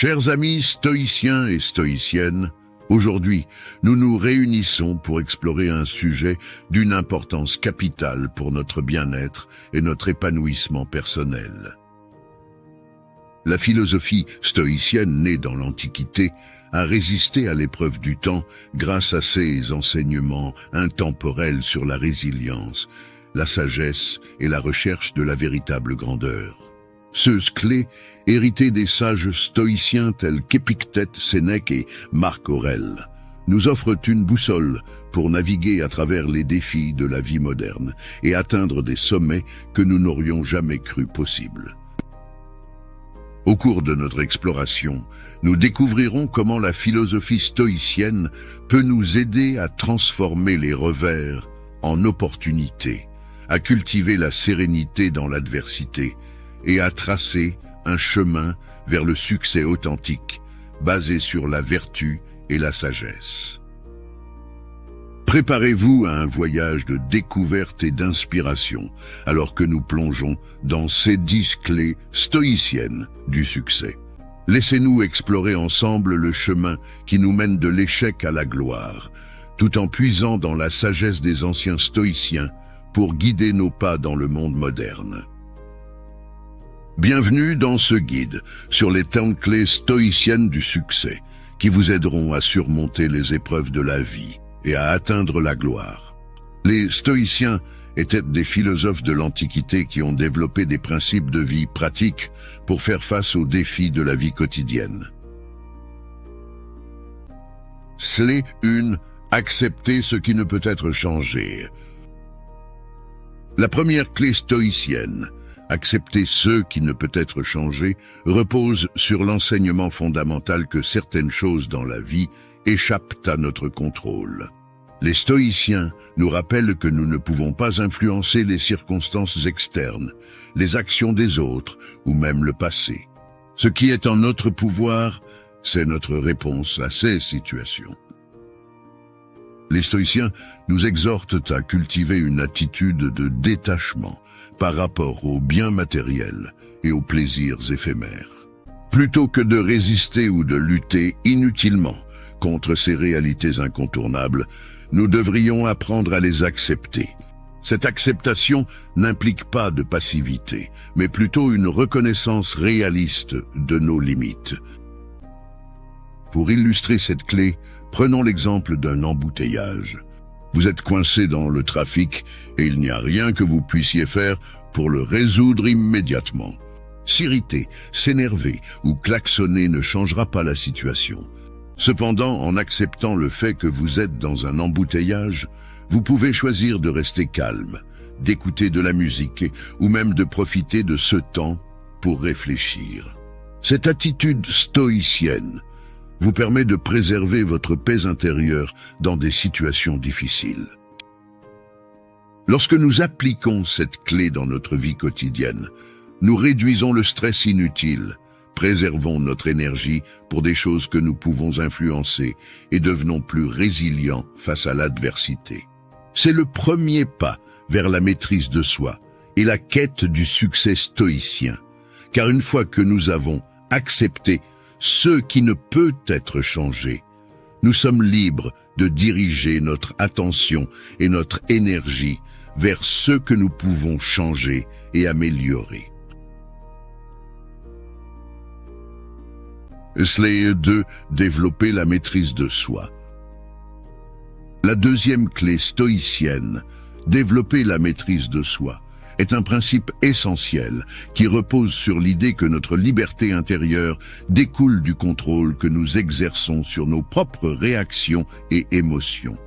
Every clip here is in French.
Chers amis stoïciens et stoïciennes, aujourd'hui, nous nous réunissons pour explorer un sujet d'une importance capitale pour notre bien-être et notre épanouissement personnel. La philosophie stoïcienne née dans l'Antiquité a résisté à l'épreuve du temps grâce à ses enseignements intemporels sur la résilience, la sagesse et la recherche de la véritable grandeur. Ce clé, hérité des sages stoïciens tels qu'Épictète, Sénèque et Marc Aurèle, nous offrent une boussole pour naviguer à travers les défis de la vie moderne et atteindre des sommets que nous n'aurions jamais cru possibles. Au cours de notre exploration, nous découvrirons comment la philosophie stoïcienne peut nous aider à transformer les revers en opportunités, à cultiver la sérénité dans l'adversité et à tracer un chemin vers le succès authentique, basé sur la vertu et la sagesse. Préparez-vous à un voyage de découverte et d'inspiration, alors que nous plongeons dans ces 10 clés stoïciennes du succès. Laissez-nous explorer ensemble le chemin qui nous mène de l'échec à la gloire, tout en puisant dans la sagesse des anciens stoïciens pour guider nos pas dans le monde moderne. Bienvenue dans ce guide sur les 10 clés stoïciennes du succès qui vous aideront à surmonter les épreuves de la vie et à atteindre la gloire. Les stoïciens étaient des philosophes de l'Antiquité qui ont développé des principes de vie pratiques pour faire face aux défis de la vie quotidienne. Clé 1. Accepter ce qui ne peut être changé. La première clé stoïcienne, accepter ce qui ne peut être changé, repose sur l'enseignement fondamental que certaines choses dans la vie échappent à notre contrôle. Les stoïciens nous rappellent que nous ne pouvons pas influencer les circonstances externes, les actions des autres ou même le passé. Ce qui est en notre pouvoir, c'est notre réponse à ces situations. Les stoïciens nous exhortent à cultiver une attitude de détachement par rapport aux biens matériels et aux plaisirs éphémères. Plutôt que de résister ou de lutter inutilement contre ces réalités incontournables, nous devrions apprendre à les accepter. Cette acceptation n'implique pas de passivité, mais plutôt une reconnaissance réaliste de nos limites. Pour illustrer cette clé, prenons l'exemple d'un embouteillage. Vous êtes coincé dans le trafic et il n'y a rien que vous puissiez faire pour le résoudre immédiatement. S'irriter, s'énerver ou klaxonner ne changera pas la situation. Cependant, en acceptant le fait que vous êtes dans un embouteillage, vous pouvez choisir de rester calme, d'écouter de la musique ou même de profiter de ce temps pour réfléchir. Cette attitude stoïcienne vous permet de préserver votre paix intérieure dans des situations difficiles. Lorsque nous appliquons cette clé dans notre vie quotidienne, nous réduisons le stress inutile, préservons notre énergie pour des choses que nous pouvons influencer et devenons plus résilients face à l'adversité. C'est le premier pas vers la maîtrise de soi et la quête du succès stoïcien, car une fois que nous avons accepté ce qui ne peut être changé, nous sommes libres de diriger notre attention et notre énergie vers ce que nous pouvons changer et améliorer. Clé 2. Développer la maîtrise de soi. La deuxième clé stoïcienne, développer la maîtrise de soi, est un principe essentiel qui repose sur l'idée que notre liberté intérieure découle du contrôle que nous exerçons sur nos propres réactions et émotions.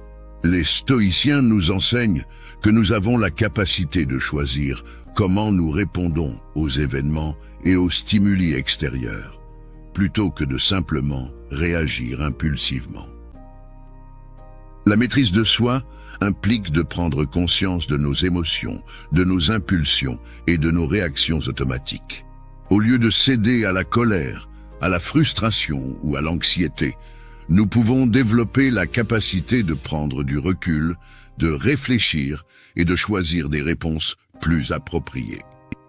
Les stoïciens nous enseignent que nous avons la capacité de choisir comment nous répondons aux événements et aux stimuli extérieurs, plutôt que de simplement réagir impulsivement. La maîtrise de soi implique de prendre conscience de nos émotions, de nos impulsions et de nos réactions automatiques. Au lieu de céder à la colère, à la frustration ou à l'anxiété, nous pouvons développer la capacité de prendre du recul, de réfléchir et de choisir des réponses plus appropriées.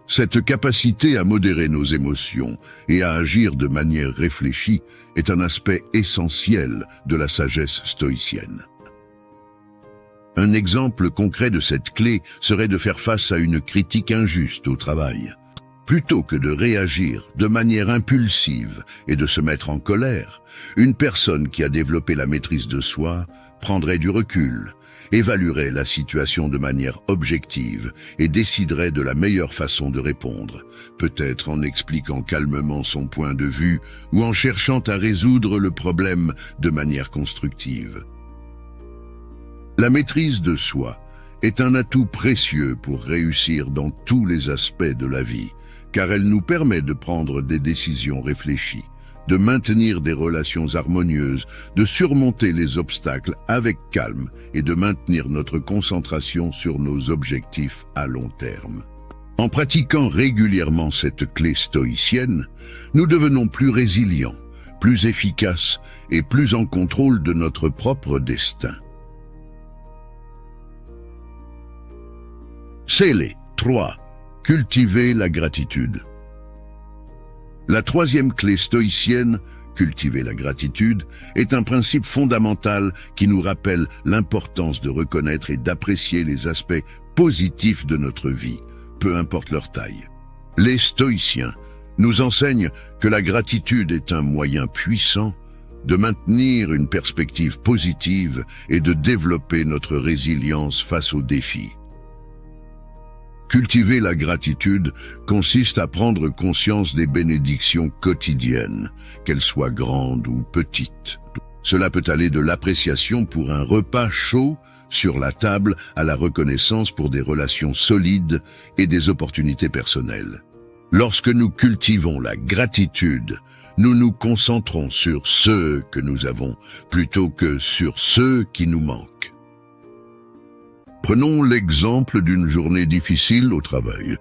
Cette capacité à modérer nos émotions et à agir de manière réfléchie est un aspect essentiel de la sagesse stoïcienne. Un exemple concret de cette clé serait de faire face à une critique injuste au travail. Plutôt que de réagir de manière impulsive et de se mettre en colère, une personne qui a développé la maîtrise de soi prendrait du recul, évaluerait la situation de manière objective et déciderait de la meilleure façon de répondre, peut-être en expliquant calmement son point de vue ou en cherchant à résoudre le problème de manière constructive. La maîtrise de soi est un atout précieux pour réussir dans tous les aspects de la vie, car elle nous permet de prendre des décisions réfléchies, de maintenir des relations harmonieuses, de surmonter les obstacles avec calme et de maintenir notre concentration sur nos objectifs à long terme. En pratiquant régulièrement cette clé stoïcienne, nous devenons plus résilients, plus efficaces et plus en contrôle de notre propre destin. Clé 3. Cultiver la gratitude. La troisième clé stoïcienne, cultiver la gratitude, est un principe fondamental qui nous rappelle l'importance de reconnaître et d'apprécier les aspects positifs de notre vie, peu importe leur taille. Les stoïciens nous enseignent que la gratitude est un moyen puissant de maintenir une perspective positive et de développer notre résilience face aux défis. Cultiver la gratitude consiste à prendre conscience des bénédictions quotidiennes, qu'elles soient grandes ou petites. Cela peut aller de l'appréciation pour un repas chaud sur la table à la reconnaissance pour des relations solides et des opportunités personnelles. Lorsque nous cultivons la gratitude, nous nous concentrons sur ce que nous avons plutôt que sur ceux qui nous manquent. Prenons l'exemple d'une journée difficile au travail.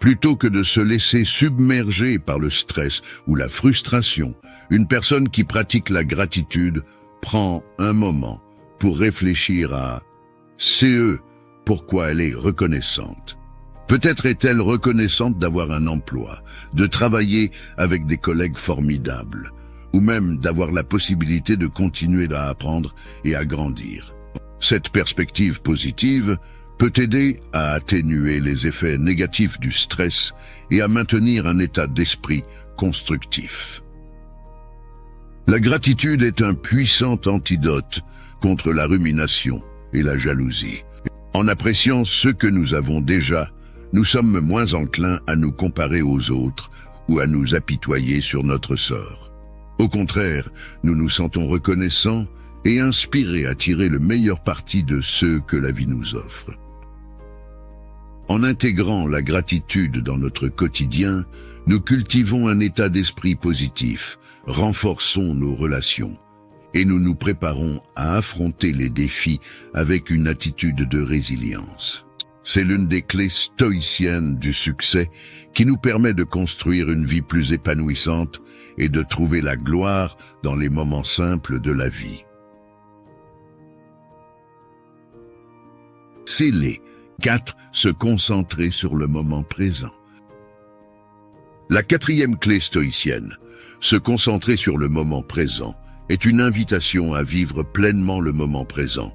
Plutôt que de se laisser submerger par le stress ou la frustration, une personne qui pratique la gratitude prend un moment pour réfléchir à ce pourquoi elle est reconnaissante. Peut-être est-elle reconnaissante d'avoir un emploi, de travailler avec des collègues formidables, ou même d'avoir la possibilité de continuer à apprendre et à grandir. Cette perspective positive peut aider à atténuer les effets négatifs du stress et à maintenir un état d'esprit constructif. La gratitude est un puissant antidote contre la rumination et la jalousie. En appréciant ce que nous avons déjà, nous sommes moins enclins à nous comparer aux autres ou à nous apitoyer sur notre sort. Au contraire, nous nous sentons reconnaissants et inspirés à tirer le meilleur parti de ce que la vie nous offre. En intégrant la gratitude dans notre quotidien, nous cultivons un état d'esprit positif, renforçons nos relations et nous nous préparons à affronter les défis avec une attitude de résilience. C'est l'une des clés stoïciennes du succès qui nous permet de construire une vie plus épanouissante et de trouver la gloire dans les moments simples de la vie. C'est les 4. Se concentrer sur le moment présent. La quatrième clé stoïcienne, se concentrer sur le moment présent, est une invitation à vivre pleinement le moment présent,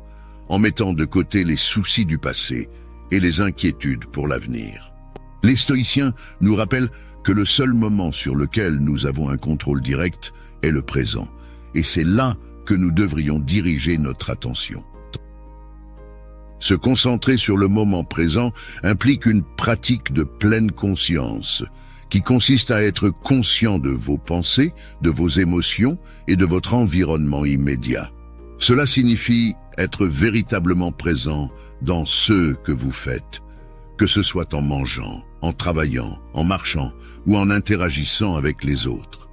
en mettant de côté les soucis du passé et les inquiétudes pour l'avenir. Les stoïciens nous rappellent que le seul moment sur lequel nous avons un contrôle direct est le présent, et c'est là que nous devrions diriger notre attention. Se concentrer sur le moment présent implique une pratique de pleine conscience, qui consiste à être conscient de vos pensées, de vos émotions et de votre environnement immédiat. Cela signifie être véritablement présent dans ce que vous faites, que ce soit en mangeant, en travaillant, en marchant ou en interagissant avec les autres.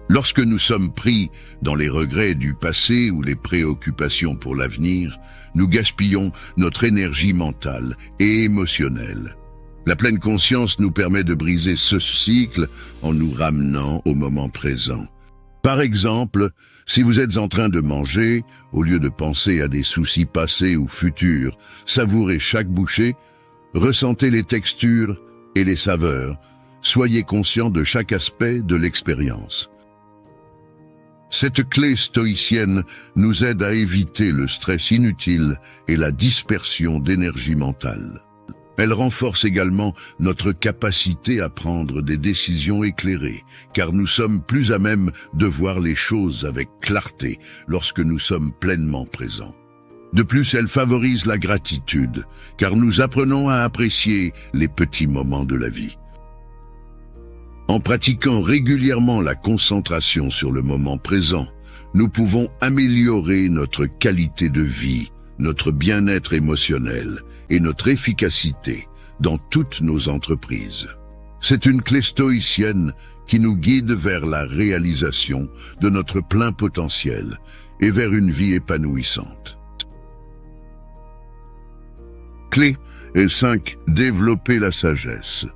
Lorsque nous sommes pris dans les regrets du passé ou les préoccupations pour l'avenir, nous gaspillons notre énergie mentale et émotionnelle. La pleine conscience nous permet de briser ce cycle en nous ramenant au moment présent. Par exemple, si vous êtes en train de manger, au lieu de penser à des soucis passés ou futurs, savourez chaque bouchée, Ressentez les textures et les saveurs. Soyez conscient de chaque aspect de l'expérience. Cette clé stoïcienne nous aide à éviter le stress inutile et la dispersion d'énergie mentale. Elle renforce également notre capacité à prendre des décisions éclairées, car nous sommes plus à même de voir les choses avec clarté lorsque nous sommes pleinement présents. De plus, elle favorise la gratitude, car nous apprenons à apprécier les petits moments de la vie. En pratiquant régulièrement la concentration sur le moment présent, nous pouvons améliorer notre qualité de vie, notre bien-être émotionnel et notre efficacité dans toutes nos entreprises. C'est une clé stoïcienne qui nous guide vers la réalisation de notre plein potentiel et vers une vie épanouissante. Clé 5. Développer la sagesse.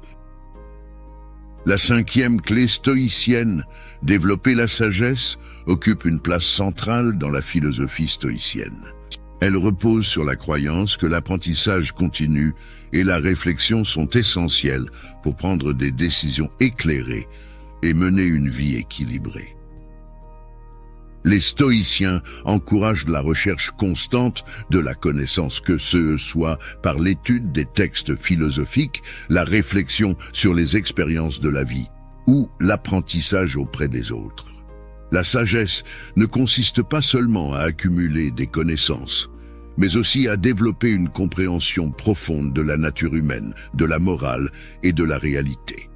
La 5e clé stoïcienne, développer la sagesse, occupe une place centrale dans la philosophie stoïcienne. Elle repose sur la croyance que l'apprentissage continu et la réflexion sont essentiels pour prendre des décisions éclairées et mener une vie équilibrée. Les stoïciens encouragent la recherche constante de la connaissance, que ce soit par l'étude des textes philosophiques, la réflexion sur les expériences de la vie ou l'apprentissage auprès des autres. La sagesse ne consiste pas seulement à accumuler des connaissances, mais aussi à développer une compréhension profonde de la nature humaine, de la morale et de la réalité.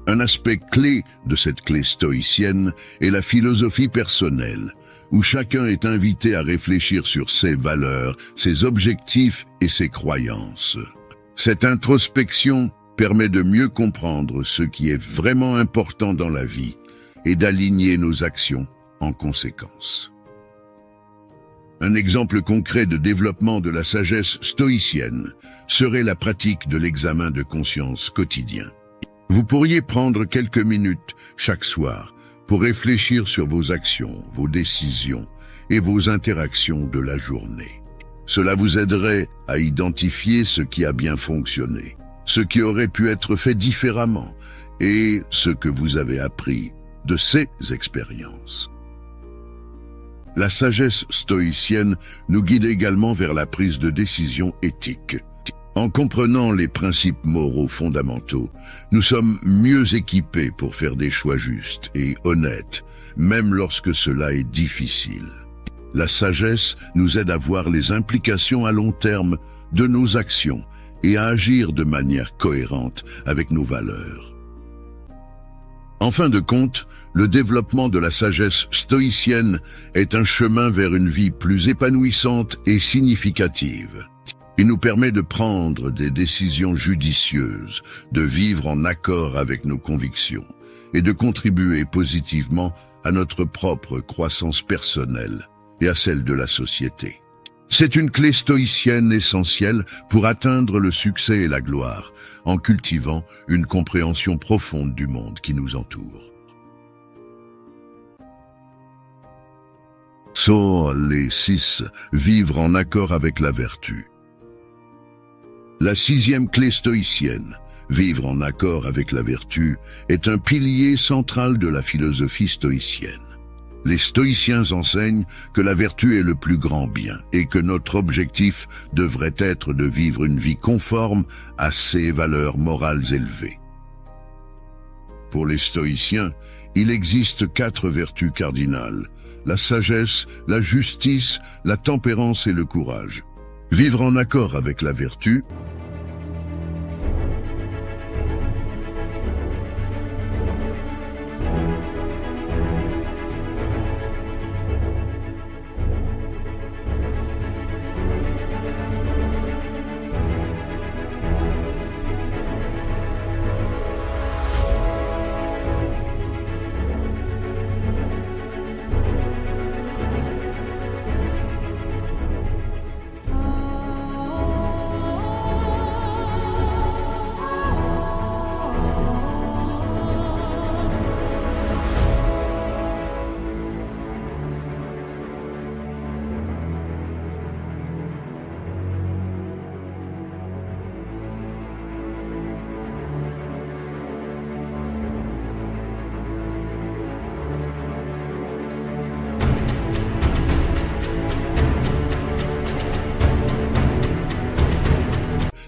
Un aspect clé de cette clé stoïcienne est la philosophie personnelle, où chacun est invité à réfléchir sur ses valeurs, ses objectifs et ses croyances. Cette introspection permet de mieux comprendre ce qui est vraiment important dans la vie et d'aligner nos actions en conséquence. Un exemple concret de développement de la sagesse stoïcienne serait la pratique de l'examen de conscience quotidien. Vous pourriez prendre quelques minutes chaque soir pour réfléchir sur vos actions, vos décisions et vos interactions de la journée. Cela vous aiderait à identifier ce qui a bien fonctionné, ce qui aurait pu être fait différemment et ce que vous avez appris de ces expériences. La sagesse stoïcienne nous guide également vers la prise de décision éthique. En comprenant les principes moraux fondamentaux, nous sommes mieux équipés pour faire des choix justes et honnêtes, même lorsque cela est difficile. La sagesse nous aide à voir les implications à long terme de nos actions et à agir de manière cohérente avec nos valeurs. En fin de compte, le développement de la sagesse stoïcienne est un chemin vers une vie plus épanouissante et significative. Il nous permet de prendre des décisions judicieuses, de vivre en accord avec nos convictions et de contribuer positivement à notre propre croissance personnelle et à celle de la société. C'est une clé stoïcienne essentielle pour atteindre le succès et la gloire, en cultivant une compréhension profonde du monde qui nous entoure. Les 6. Vivre en accord avec la vertu. La 6e clé stoïcienne, vivre en accord avec la vertu, est un pilier central de la philosophie stoïcienne. Les stoïciens enseignent que la vertu est le plus grand bien et que notre objectif devrait être de vivre une vie conforme à ces valeurs morales élevées. Pour les stoïciens, il existe 4 vertus cardinales: la sagesse, la justice, la tempérance et le courage. Vivre en accord avec la vertu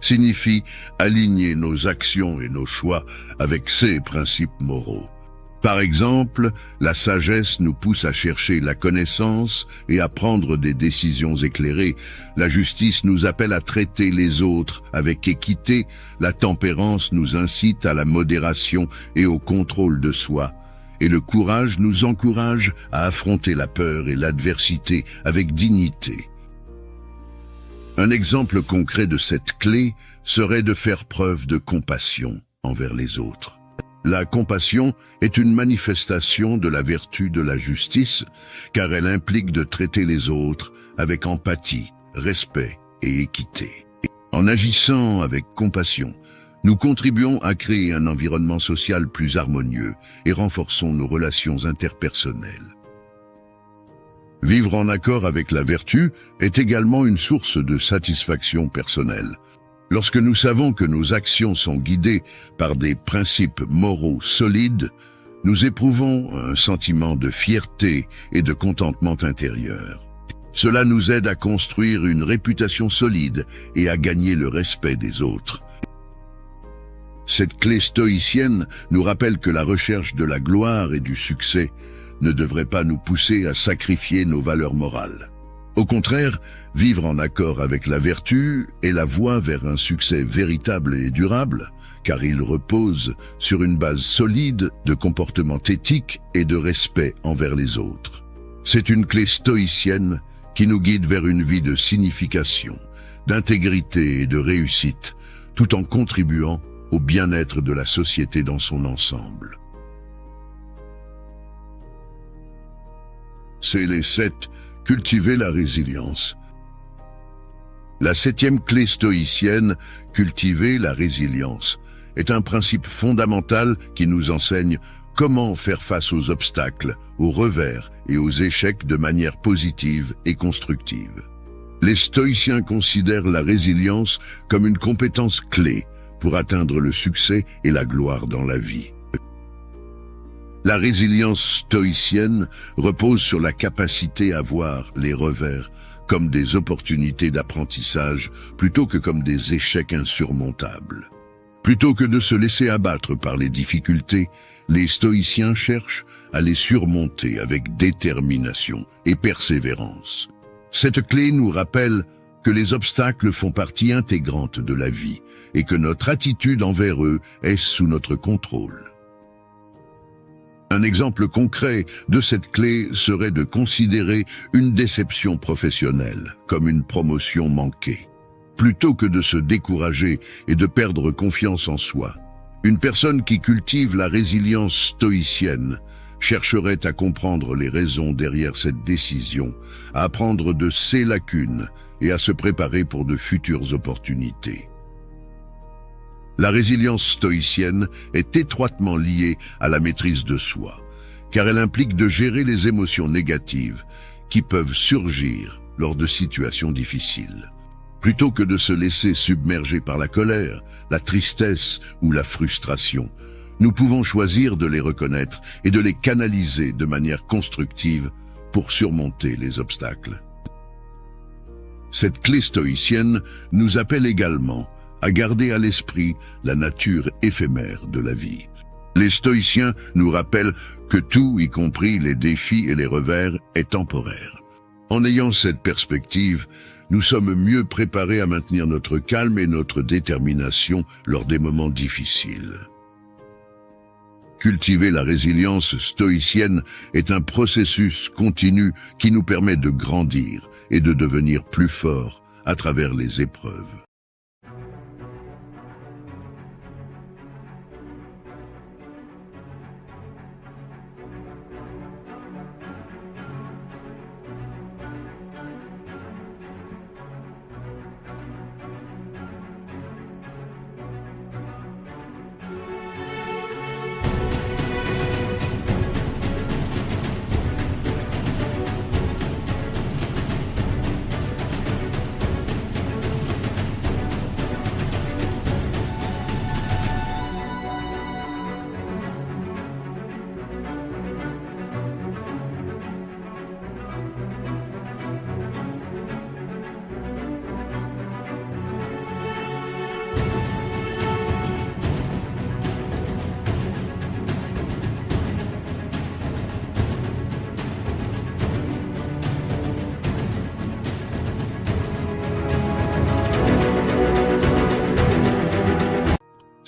signifie aligner nos actions et nos choix avec ces principes moraux. Par exemple, la sagesse nous pousse à chercher la connaissance et à prendre des décisions éclairées. La justice nous appelle à traiter les autres avec équité. La tempérance nous incite à la modération et au contrôle de soi. Et le courage nous encourage à affronter la peur et l'adversité avec dignité. Un exemple concret de cette clé serait de faire preuve de compassion envers les autres. La compassion est une manifestation de la vertu de la justice, car elle implique de traiter les autres avec empathie, respect et équité. En agissant avec compassion, nous contribuons à créer un environnement social plus harmonieux et renforçons nos relations interpersonnelles. Vivre en accord avec la vertu est également une source de satisfaction personnelle. Lorsque nous savons que nos actions sont guidées par des principes moraux solides, nous éprouvons un sentiment de fierté et de contentement intérieur. Cela nous aide à construire une réputation solide et à gagner le respect des autres. Cette clé stoïcienne nous rappelle que la recherche de la gloire et du succès ne devrait pas nous pousser à sacrifier nos valeurs morales. Au contraire, vivre en accord avec la vertu est la voie vers un succès véritable et durable, car il repose sur une base solide de comportement éthique et de respect envers les autres. C'est une clé stoïcienne qui nous guide vers une vie de signification, d'intégrité et de réussite, tout en contribuant au bien-être de la société dans son ensemble. C'est les 7. Cultiver la résilience. La 7e clé stoïcienne, cultiver la résilience, est un principe fondamental qui nous enseigne comment faire face aux obstacles, aux revers et aux échecs de manière positive et constructive. Les stoïciens considèrent la résilience comme une compétence clé pour atteindre le succès et la gloire dans la vie. La résilience stoïcienne repose sur la capacité à voir les revers comme des opportunités d'apprentissage plutôt que comme des échecs insurmontables. Plutôt que de se laisser abattre par les difficultés, les stoïciens cherchent à les surmonter avec détermination et persévérance. Cette clé nous rappelle que les obstacles font partie intégrante de la vie et que notre attitude envers eux est sous notre contrôle. Un exemple concret de cette clé serait de considérer une déception professionnelle comme une promotion manquée. Plutôt que de se décourager et de perdre confiance en soi, une personne qui cultive la résilience stoïcienne chercherait à comprendre les raisons derrière cette décision, à apprendre de ses lacunes et à se préparer pour de futures opportunités. La résilience stoïcienne est étroitement liée à la maîtrise de soi, car elle implique de gérer les émotions négatives qui peuvent surgir lors de situations difficiles. Plutôt que de se laisser submerger par la colère, la tristesse ou la frustration, nous pouvons choisir de les reconnaître et de les canaliser de manière constructive pour surmonter les obstacles. Cette clé stoïcienne nous appelle également à garder à l'esprit la nature éphémère de la vie. Les stoïciens nous rappellent que tout, y compris les défis et les revers, est temporaire. En ayant cette perspective, nous sommes mieux préparés à maintenir notre calme et notre détermination lors des moments difficiles. Cultiver la résilience stoïcienne est un processus continu qui nous permet de grandir et de devenir plus forts à travers les épreuves.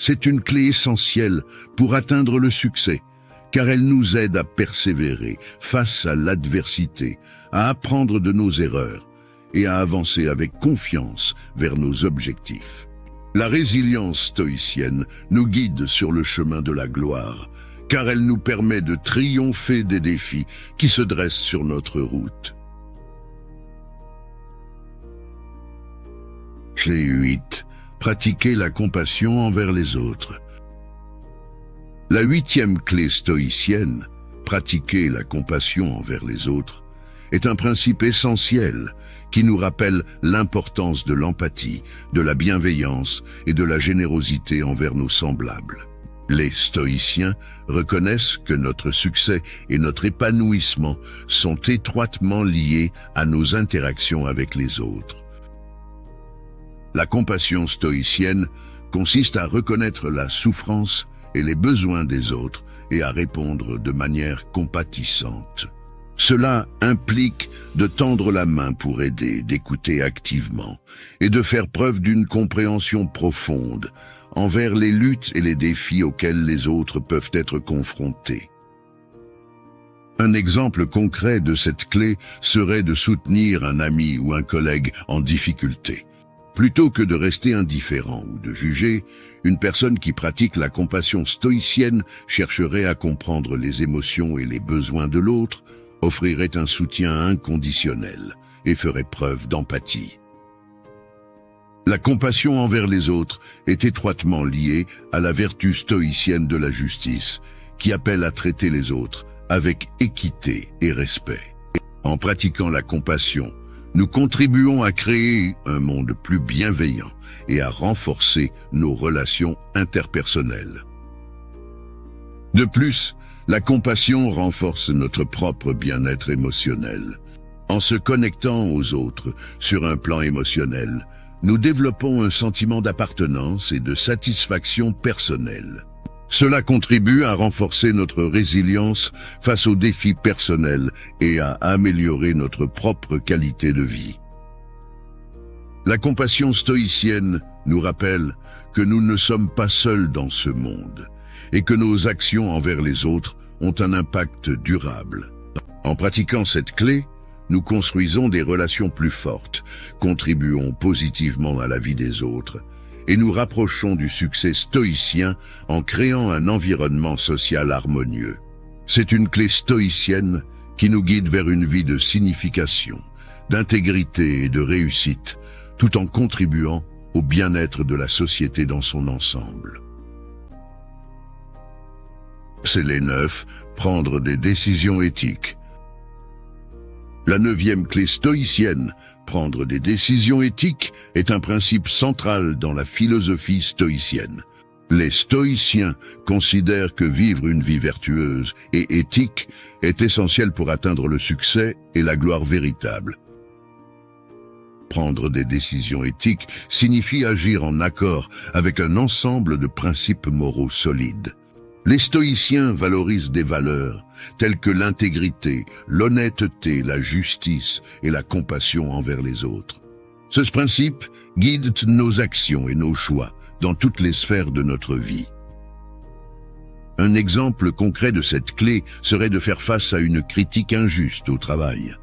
C'est une clé essentielle pour atteindre le succès, car elle nous aide à persévérer face à l'adversité, à apprendre de nos erreurs et à avancer avec confiance vers nos objectifs. La résilience stoïcienne nous guide sur le chemin de la gloire, car elle nous permet de triompher des défis qui se dressent sur notre route. Clé 8. Pratiquer la compassion envers les autres. La 8e clé stoïcienne, pratiquer la compassion envers les autres, est un principe essentiel qui nous rappelle l'importance de l'empathie, de la bienveillance et de la générosité envers nos semblables. Les stoïciens reconnaissent que notre succès et notre épanouissement sont étroitement liés à nos interactions avec les autres. La compassion stoïcienne consiste à reconnaître la souffrance et les besoins des autres et à répondre de manière compatissante. Cela implique de tendre la main pour aider, d'écouter activement et de faire preuve d'une compréhension profonde envers les luttes et les défis auxquels les autres peuvent être confrontés. Un exemple concret de cette clé serait de soutenir un ami ou un collègue en difficulté. Plutôt que de rester indifférent ou de juger, une personne qui pratique la compassion stoïcienne chercherait à comprendre les émotions et les besoins de l'autre, offrirait un soutien inconditionnel et ferait preuve d'empathie. La compassion envers les autres est étroitement liée à la vertu stoïcienne de la justice, qui appelle à traiter les autres avec équité et respect. En pratiquant la compassion, nous contribuons à créer un monde plus bienveillant et à renforcer nos relations interpersonnelles. De plus, la compassion renforce notre propre bien-être émotionnel. En se connectant aux autres sur un plan émotionnel, nous développons un sentiment d'appartenance et de satisfaction personnelle. Cela contribue à renforcer notre résilience face aux défis personnels et à améliorer notre propre qualité de vie. La compassion stoïcienne nous rappelle que nous ne sommes pas seuls dans ce monde et que nos actions envers les autres ont un impact durable. En pratiquant cette clé, nous construisons des relations plus fortes, contribuons positivement à la vie des autres et nous rapprochons du succès stoïcien en créant un environnement social harmonieux. C'est une clé stoïcienne qui nous guide vers une vie de signification, d'intégrité et de réussite, tout en contribuant au bien-être de la société dans son ensemble. C'est les 9, prendre des décisions éthiques. La 9e clé stoïcienne, prendre des décisions éthiques, est un principe central dans la philosophie stoïcienne. Les stoïciens considèrent que vivre une vie vertueuse et éthique est essentiel pour atteindre le succès et la gloire véritable. Prendre des décisions éthiques signifie agir en accord avec un ensemble de principes moraux solides. Les stoïciens valorisent des valeurs telles que l'intégrité, l'honnêteté, la justice et la compassion envers les autres. Ce principe guide nos actions et nos choix dans toutes les sphères de notre vie. Un exemple concret de cette clé serait de faire face à une critique injuste au travail.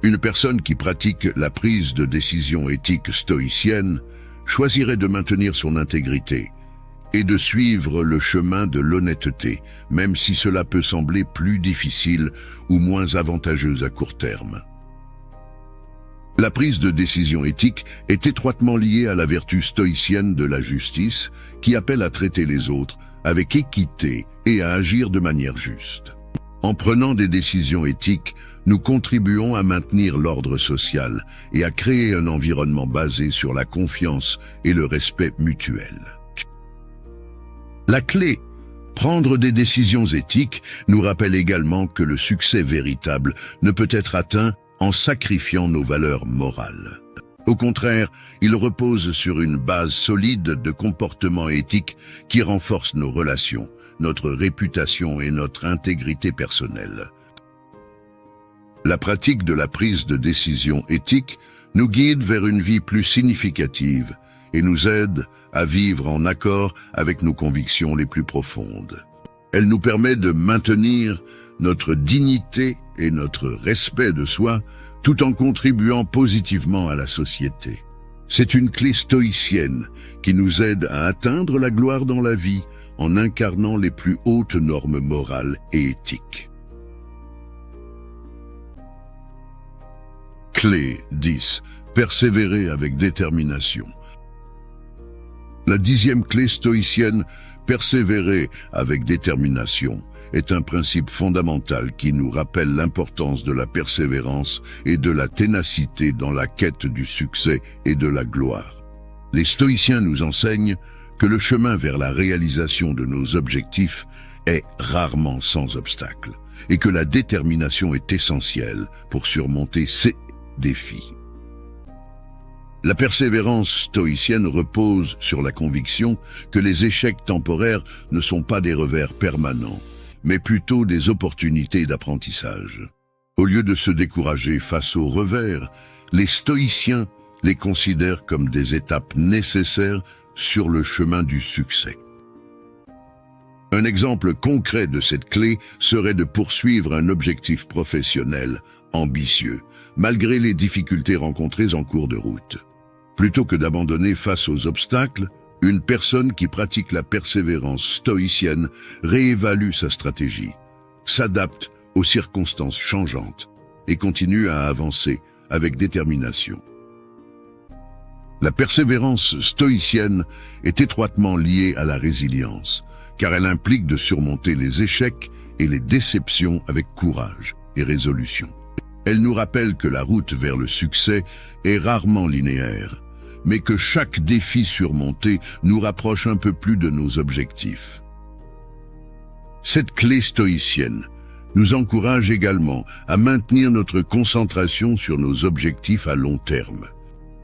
Une personne qui pratique la prise de décision éthique stoïcienne choisirait de maintenir son intégrité et de suivre le chemin de l'honnêteté, même si cela peut sembler plus difficile ou moins avantageux à court terme. La prise de décision éthique est étroitement liée à la vertu stoïcienne de la justice, qui appelle à traiter les autres avec équité et à agir de manière juste. En prenant des décisions éthiques, nous contribuons à maintenir l'ordre social et à créer un environnement basé sur la confiance et le respect mutuel. La clé, prendre des décisions éthiques, nous rappelle également que le succès véritable ne peut être atteint en sacrifiant nos valeurs morales. Au contraire, il repose sur une base solide de comportements éthiques qui renforce nos relations, notre réputation et notre intégrité personnelle. La pratique de la prise de décision éthique nous guide vers une vie plus significative et nous aide à vivre en accord avec nos convictions les plus profondes. Elle nous permet de maintenir notre dignité et notre respect de soi tout en contribuant positivement à la société. C'est une clé stoïcienne qui nous aide à atteindre la gloire dans la vie en incarnant les plus hautes normes morales et éthiques. Clé 10. Persévérer avec détermination. La 10e clé stoïcienne, persévérer avec détermination, est un principe fondamental qui nous rappelle l'importance de la persévérance et de la ténacité dans la quête du succès et de la gloire. Les stoïciens nous enseignent que le chemin vers la réalisation de nos objectifs est rarement sans obstacle et que la détermination est essentielle pour surmonter ces défis. La persévérance stoïcienne repose sur la conviction que les échecs temporaires ne sont pas des revers permanents, mais plutôt des opportunités d'apprentissage. Au lieu de se décourager face aux revers, les stoïciens les considèrent comme des étapes nécessaires sur le chemin du succès. Un exemple concret de cette clé serait de poursuivre un objectif professionnel ambitieux, malgré les difficultés rencontrées en cours de route. Plutôt que d'abandonner face aux obstacles, une personne qui pratique la persévérance stoïcienne réévalue sa stratégie, s'adapte aux circonstances changeantes et continue à avancer avec détermination. La persévérance stoïcienne est étroitement liée à la résilience, car elle implique de surmonter les échecs et les déceptions avec courage et résolution. Elle nous rappelle que la route vers le succès est rarement linéaire, mais que chaque défi surmonté nous rapproche un peu plus de nos objectifs. Cette clé stoïcienne nous encourage également à maintenir notre concentration sur nos objectifs à long terme.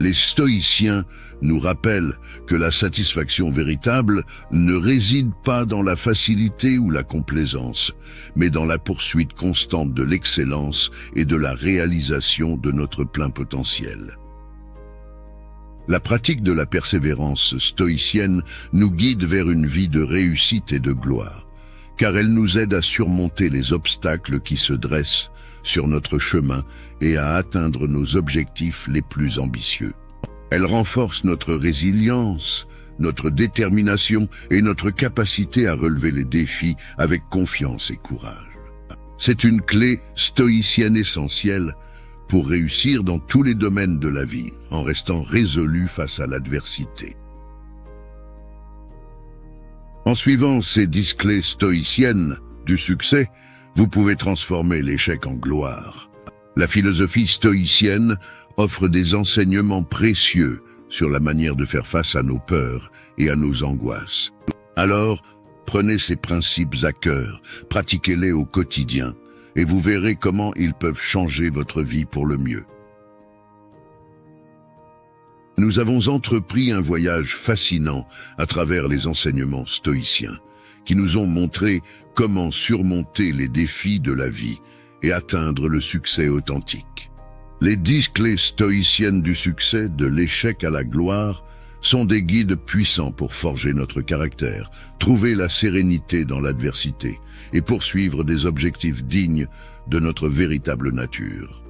Les stoïciens nous rappellent que la satisfaction véritable ne réside pas dans la facilité ou la complaisance, mais dans la poursuite constante de l'excellence et de la réalisation de notre plein potentiel. La pratique de la persévérance stoïcienne nous guide vers une vie de réussite et de gloire, car elle nous aide à surmonter les obstacles qui se dressent sur notre chemin et à atteindre nos objectifs les plus ambitieux. Elle renforce notre résilience, notre détermination et notre capacité à relever les défis avec confiance et courage. C'est une clé stoïcienne essentielle pour réussir dans tous les domaines de la vie, en restant résolu face à l'adversité. En suivant ces 10 clés stoïciennes du succès, vous pouvez transformer l'échec en gloire. La philosophie stoïcienne offre des enseignements précieux sur la manière de faire face à nos peurs et à nos angoisses. Alors, prenez ces principes à cœur, pratiquez-les au quotidien, et vous verrez comment ils peuvent changer votre vie pour le mieux. Nous avons entrepris un voyage fascinant à travers les enseignements stoïciens, qui nous ont montré comment surmonter les défis de la vie et atteindre le succès authentique. Les 10 clés stoïciennes du succès, de l'échec à la gloire, sont des guides puissants pour forger notre caractère, trouver la sérénité dans l'adversité et poursuivre des objectifs dignes de notre véritable nature.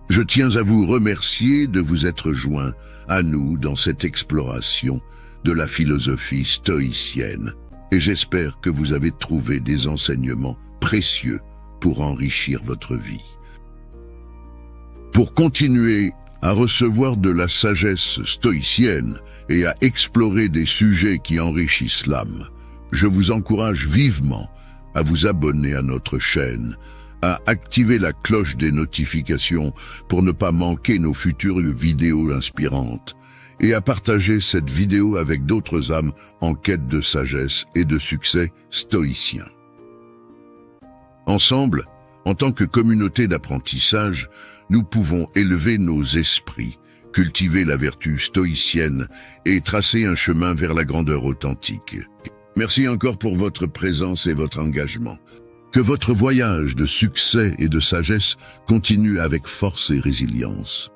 Je tiens à vous remercier de vous être joints à nous dans cette exploration de la philosophie stoïcienne et j'espère que vous avez trouvé des enseignements précieux pour enrichir votre vie. Pour continuer à recevoir de la sagesse stoïcienne et à explorer des sujets qui enrichissent l'âme, je vous encourage vivement à vous abonner à notre chaîne, à activer la cloche des notifications pour ne pas manquer nos futures vidéos inspirantes et à partager cette vidéo avec d'autres âmes en quête de sagesse et de succès stoïcien. Ensemble, en tant que communauté d'apprentissage, nous pouvons élever nos esprits, cultiver la vertu stoïcienne et tracer un chemin vers la grandeur authentique. Merci encore pour votre présence et votre engagement. Que votre voyage de succès et de sagesse continue avec force et résilience.